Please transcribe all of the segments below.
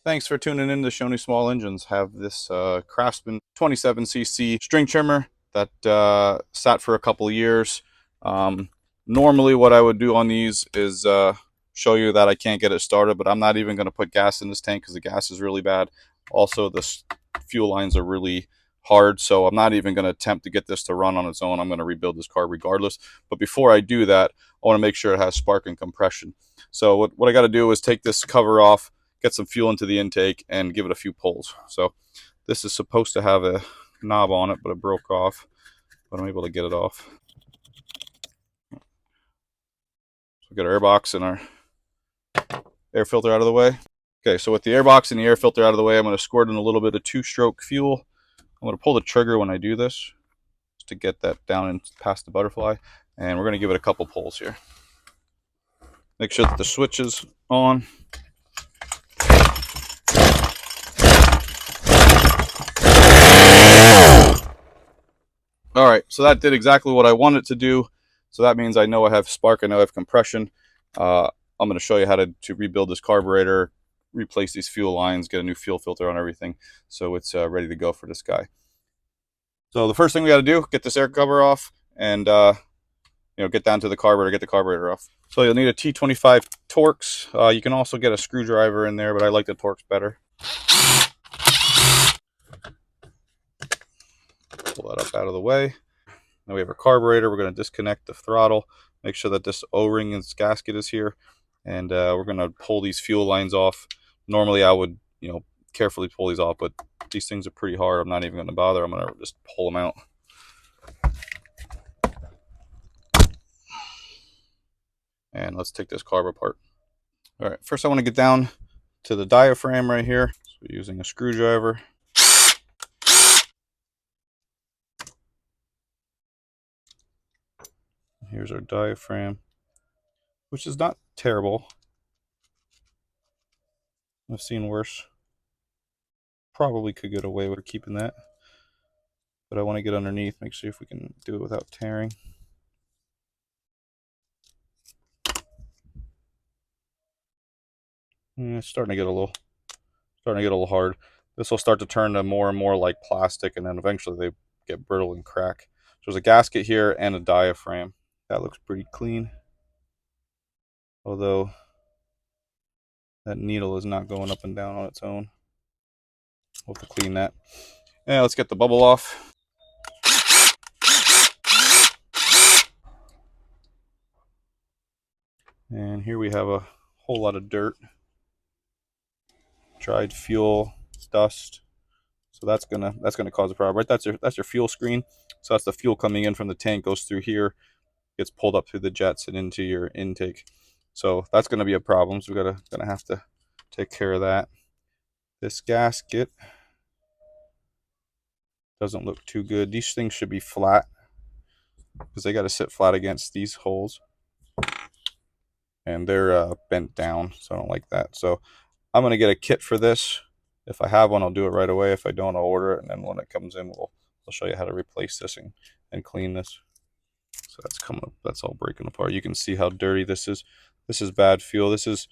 Thanks for tuning in to Shoney Small Engines. Have this Craftsman 27cc string trimmer that sat for a couple of years. Normally what I would do on these is show you that I can't get it started, but I'm not even going to put gas in this tank because the gas is really bad. Also, the fuel lines are really hard, so I'm not even going to attempt to get this to run on its own. I'm going to rebuild this car regardless. But before I do that, I want to make sure it has spark and compression. So what I got to do is take this cover off, get some fuel into the intake, and give it a few pulls. So this is supposed to have a knob on it, but it broke off, but I'm able to get it off. So we got our air box and our air filter out of the way. Okay, so with the air box and the air filter out of the way, I'm going to squirt in a little bit of two-stroke fuel. I'm going to pull the trigger when I do this just to get that down and past the butterfly, and we're going to give it a couple pulls here. Make sure that the switch is on. All right, so that did exactly what I wanted it to do. So that means I know I have spark, I know I have compression. I'm going to show you how to rebuild this carburetor, replace these fuel lines, get a new fuel filter on everything, so it's ready to go for this guy. So the first thing we got to do, get this air cover off, and get down to the carburetor, get the carburetor off. So you'll need a T25 Torx. You can also get a screwdriver in there, but I like the Torx better. Pull that up out of the way. Now we have our carburetor. We're going to disconnect the throttle, make sure that this O-ring and this gasket is here, and we're going to pull these fuel lines off. Normally I would, carefully pull these off, but these things are pretty hard. I'm not even going to bother. I'm going to just pull them out. And let's take this carb apart. All right, first I want to get down to the diaphragm right here. So using a screwdriver. Here's our diaphragm, which is not terrible. I've seen worse. Probably could get away with keeping that, but I want to get underneath, make sure if we can do it without tearing. It's starting to get a little hard. This will start to turn to more and more like plastic, and then eventually they get brittle and crack. So there's a gasket here and a diaphragm. That looks pretty clean, although that needle is not going up and down on its own. We'll have to clean that. And let's get the bubble off. And here we have a whole lot of dirt, dried fuel, dust. So that's gonna cause a problem, right? That's your fuel screen. So that's the fuel coming in from the tank, goes through here, gets pulled up through the jets and into your intake. So that's gonna be a problem. So we're gonna have to take care of that. This gasket doesn't look too good. These things should be flat because they got to sit flat against these holes, and they're bent down, so I don't like that. So I'm gonna get a kit for this. If I have one, I'll do it right away. If I don't, I'll order it, and then when it comes in, I'll show you how to replace this and clean this. So that's coming up. That's all breaking apart. You can see how dirty this is. This is bad fuel. This is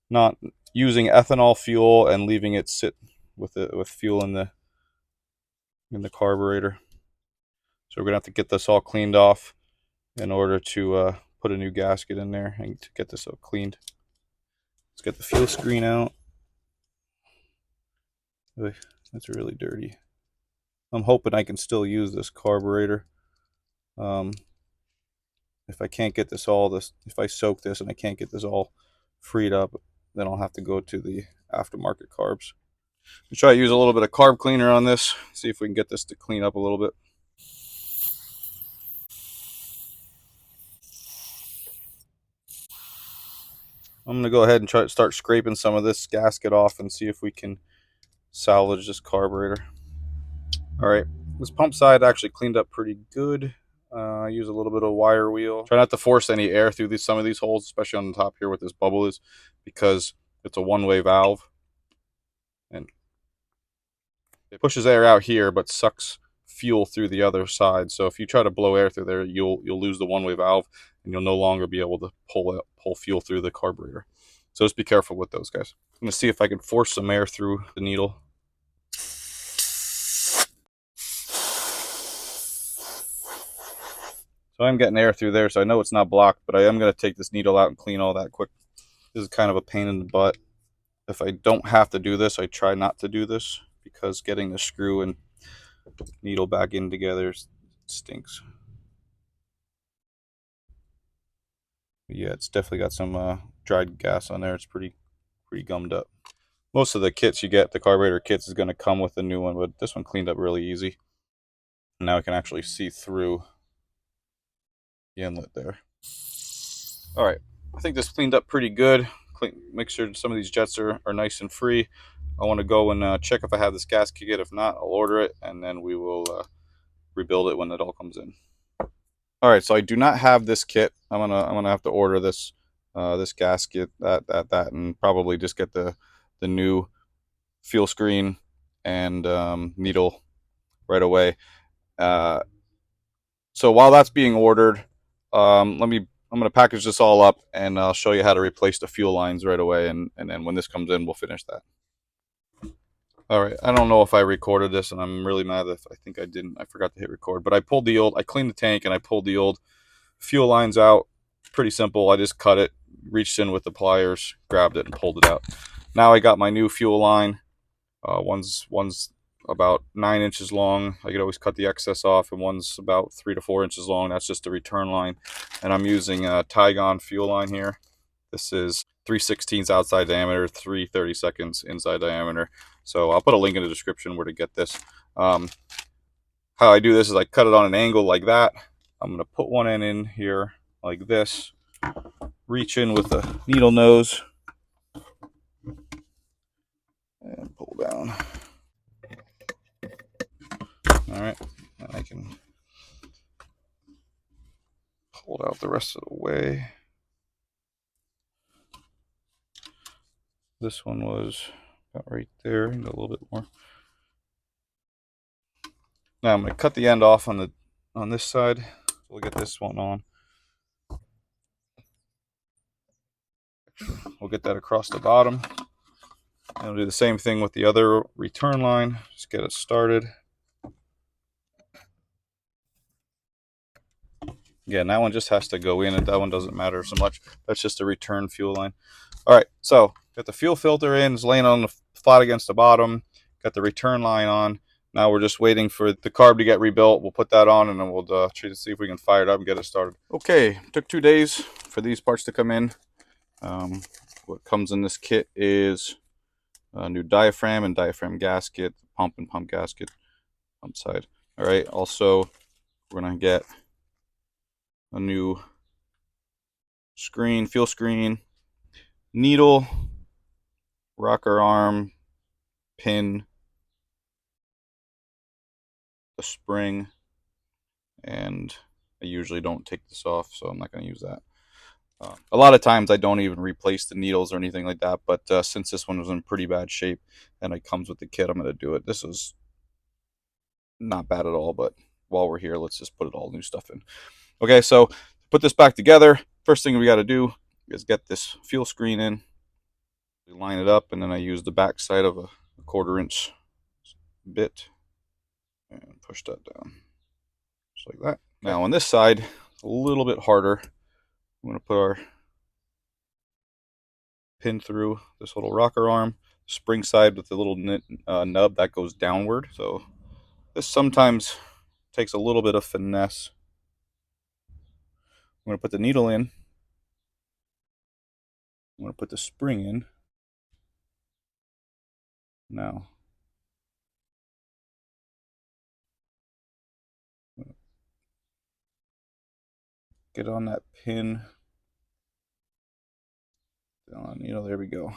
not using ethanol fuel and leaving it sit with fuel in the carburetor. So we're gonna have to get this all cleaned off in order to put a new gasket in there and to get this all cleaned. Let's get the fuel screen out. That's really dirty. I'm hoping I can still use this carburetor. If I can't get if I soak this and I can't get this all freed up, then I'll have to go to the aftermarket carbs. We'll try to use a little bit of carb cleaner on this, see if we can get this to clean up a little bit. I'm going to go ahead and try to start scraping some of this gasket off and see if we can salvage this carburetor. All right, this pump side actually cleaned up pretty good. I use a little bit of wire wheel. Try not to force any air through some of these holes, especially on the top here where this bubble is, because it's a one-way valve. And it pushes air out here but sucks fuel through the other side. So if you try to blow air through there, you'll lose the one-way valve, and you'll no longer be able to pull fuel through the carburetor. So just be careful with those guys. I'm going to see if I can force some air through the needle. So I'm getting air through there, so I know it's not blocked, but I am going to take this needle out and clean all that quick. This is kind of a pain in the butt. If I don't have to do this, I try not to do this, because getting the screw and needle back in together stinks. But yeah, it's definitely got some dried gas on there. It's pretty gummed up. Most of the kits you get, the carburetor kits, is going to come with a new one, but this one cleaned up really easy. Now I can actually see through the inlet there. All right, I think this cleaned up pretty good. Make sure some of these jets are nice and free. I want to go and check if I have this gasket kit. If not, I'll order it, and then we will rebuild it when it all comes in. All right, so I do not have this kit. I'm gonna have to order this this gasket, that, and probably just get the new fuel screen and needle right away. So while that's being ordered, I'm gonna package this all up, and I'll show you how to replace the fuel lines right away, and then when this comes in, we'll finish that. All right, I don't know if I recorded this, and I'm really mad if I think I didn't. I forgot to hit record, but I cleaned the tank, and I pulled the old fuel lines out. Pretty simple. I just cut it, reached in with the pliers, grabbed it, and pulled it out. Now I got my new fuel line. One's about 9 inches long. I could always cut the excess off, and one's about 3 to 4 inches long. That's just a return line, and I'm using a Tygon fuel line here. This is 3/16 outside diameter, 3/32 inside diameter. So I'll put a link in the description where to get this. How I do this is I cut it on an angle like that. I'm going to put one end in here like this, reach in with the needle nose, and pull down. All right, and I can pull it out the rest of the way. This one was about right there, and a little bit more. Now I'm going to cut the end off on this side. We'll get this one on. We'll get that across the bottom. And we'll do the same thing with the other return line. Just get it started. Again, that one just has to go in, and that one doesn't matter so much. That's just a return fuel line. All right, so got the fuel filter in, it's laying on the flat against the bottom. Got the return line on. Now we're just waiting for the carb to get rebuilt. We'll put that on, and then we'll try to see if we can fire it up and get it started. Okay, took 2 days for these parts to come in. What comes in this kit is a new diaphragm and diaphragm gasket, pump and pump gasket, pump side. All right, also we're gonna get a new screen, fuel screen, needle, rocker arm, pin, the spring, and I usually don't take this off, so I'm not going to use that. A lot of times I don't even replace the needles or anything like that, but since this one was in pretty bad shape and it comes with the kit, I'm going to do it. This is not bad at all, but while we're here, let's just put it all new stuff in. Okay, so to put this back together, first thing we got to do is get this fuel screen in. We line it up, and then I use the back side of a 1/4 inch bit and push that down just like that. Now on this side, it's a little bit harder. I'm going to put our pin through this little rocker arm, spring side with the little nub that goes downward. So this sometimes takes a little bit of finesse. I'm going to put the needle in. I'm going to put the spring in. Now, get on that pin. There we go.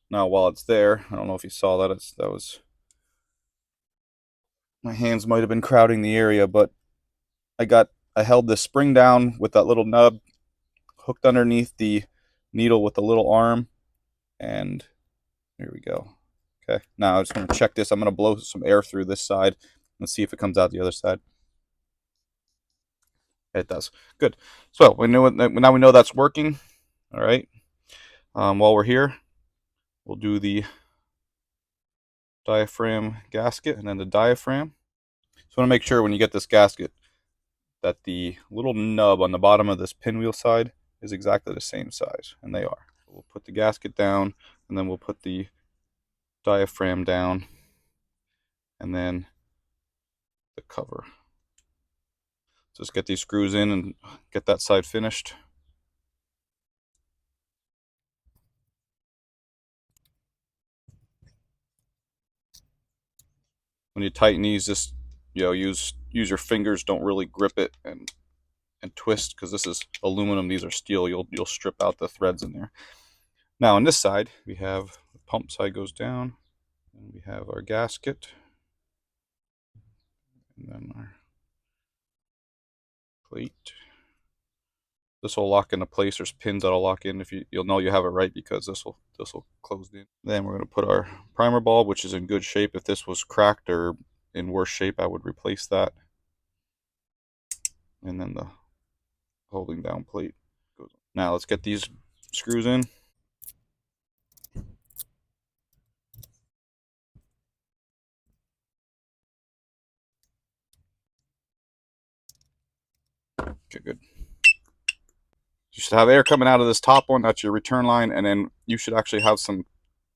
Now, while it's there, I don't know if you saw that. That was my hands might have been crowding the area, but I held the spring down with that little nub hooked underneath the needle with the little arm, and here we go. Okay, now I just want to check this. I'm going to blow some air through this side and see if it comes out the other side. It does. Good. So now we know that's working. All right. While we're here, we'll do the diaphragm gasket and then the diaphragm. So I want to make sure when you get this gasket that the little nub on the bottom of this pinwheel side is exactly the same size, and they are. We'll put the gasket down, and then we'll put the diaphragm down, and then the cover. Just get these screws in and get that side finished. When you tighten these, just use your fingers. Don't really grip it and twist, because this is aluminum. These are steel. You'll strip out the threads in there. Now on this side, we have the pump side goes down, and we have our gasket, and then our plate. This will lock into place. There's pins that'll lock in. If you'll know you have it right, because this will close in. Then we're going to put our primer bulb, which is in good shape. If this was cracked or in worse shape, I would replace that. And then the holding down plate goes on. Now let's get these screws in. Okay, good. You should have air coming out of this top one. That's your return line, and then you should actually have some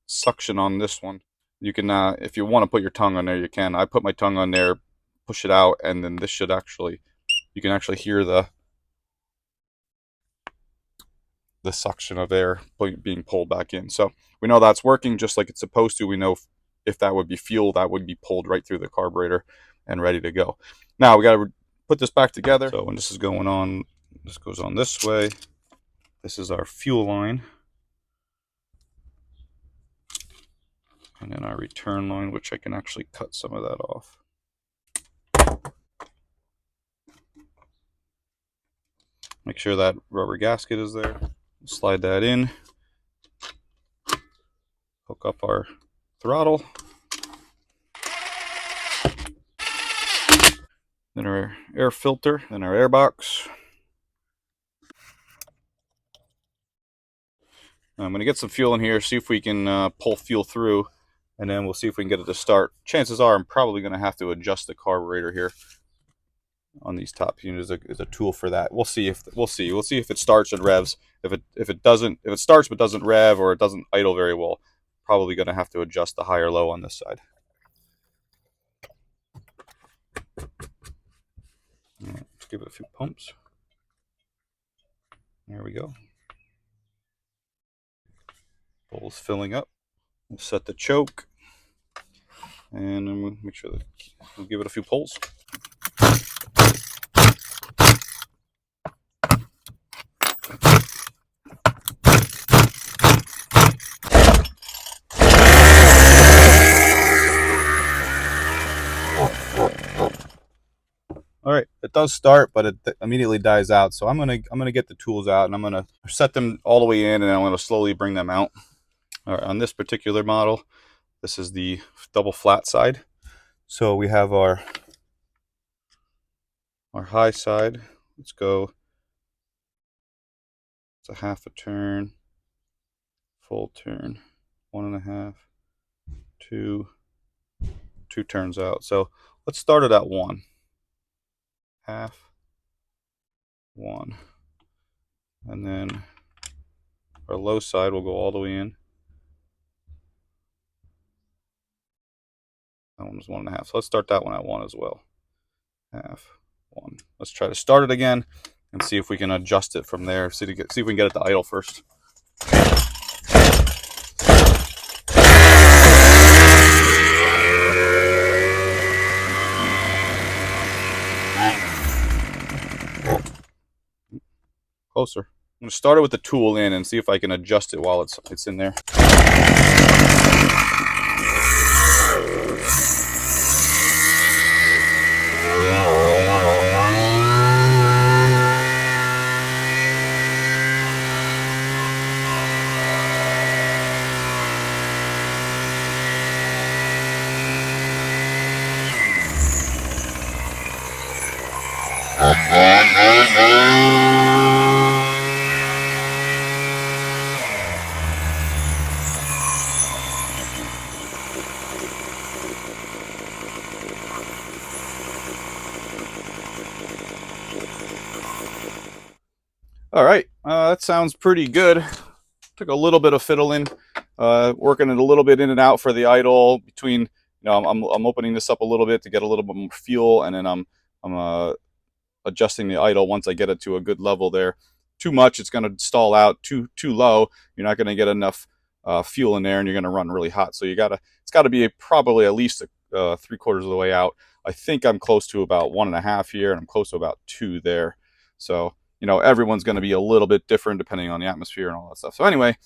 suction on this one. You can, if you want to put your tongue on there, you can. I put my tongue on there, push it out, and then this should actually, you can actually hear the suction of air being pulled back in. So we know that's working just like it's supposed to. We know if that would be fuel, that would be pulled right through the carburetor and ready to go. Now we got to put this back together. So when this is going on, this goes on this way. This is our fuel line. And then our return line, which I can actually cut some of that off. Make sure that rubber gasket is there. Slide that in. Hook up our throttle. Then our air filter, then our air box. I'm going to get some fuel in here, see if we can pull fuel through, and then we'll see if we can get it to start. Chances are I'm probably going to have to adjust the carburetor here on these top units. Is a tool for that. We'll see if it starts and revs. If it starts but doesn't rev, or it doesn't idle very well, probably going to have to adjust the high or low on this side. All right, let's give it a few pumps. There we go. Bowl's filling up. We'll set the choke, and then we'll make sure that we'll give it a few pulls. All right, it does start, but it immediately dies out. So I'm gonna get the tools out, and I'm gonna set them all the way in, and I'm gonna slowly bring them out. All right, on this particular model, this is the double flat side. So we have our high side. Let's go. It's a half a turn, full turn, 1.5, 2 turns out. So let's start it at 1. Half, 1, and then our low side will go all the way in. That one was 1.5. So let's start that one at 1 as well. Half, 1. Let's try to start it again and see if we can adjust it from there. See if we can get it to idle first. Closer. I'm going to start it with the tool in and see if I can adjust it while it's in there. All right, that sounds pretty good. Took a little bit of fiddling, working it a little bit in and out for the idle between, you know, I'm opening this up a little bit to get a little bit more fuel, and then I'm adjusting the idle once I get it to a good level there. Too much, it's going to stall out. Too low, you're not going to get enough fuel in there, and you're going to run really hot. So it's got to be probably at least 3/4 of the way out. I think I'm close to about 1.5 here, and I'm close to about 2 there. So, you know, everyone's going to be a little bit different depending on the atmosphere and all that stuff. So anyway,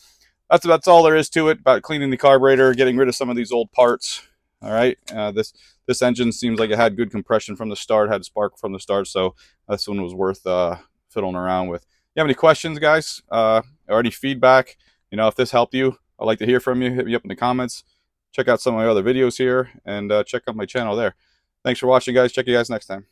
that's all there is to it about cleaning the carburetor, getting rid of some of these old parts. All right, this engine seems like it had good compression from the start, had spark from the start, so this one was worth fiddling around with. If you have any questions, guys, or any feedback, you know, if this helped you, I'd like to hear from you. Hit me up in the comments. Check out some of my other videos here, and check out my channel there. Thanks for watching, guys. Check you guys next time.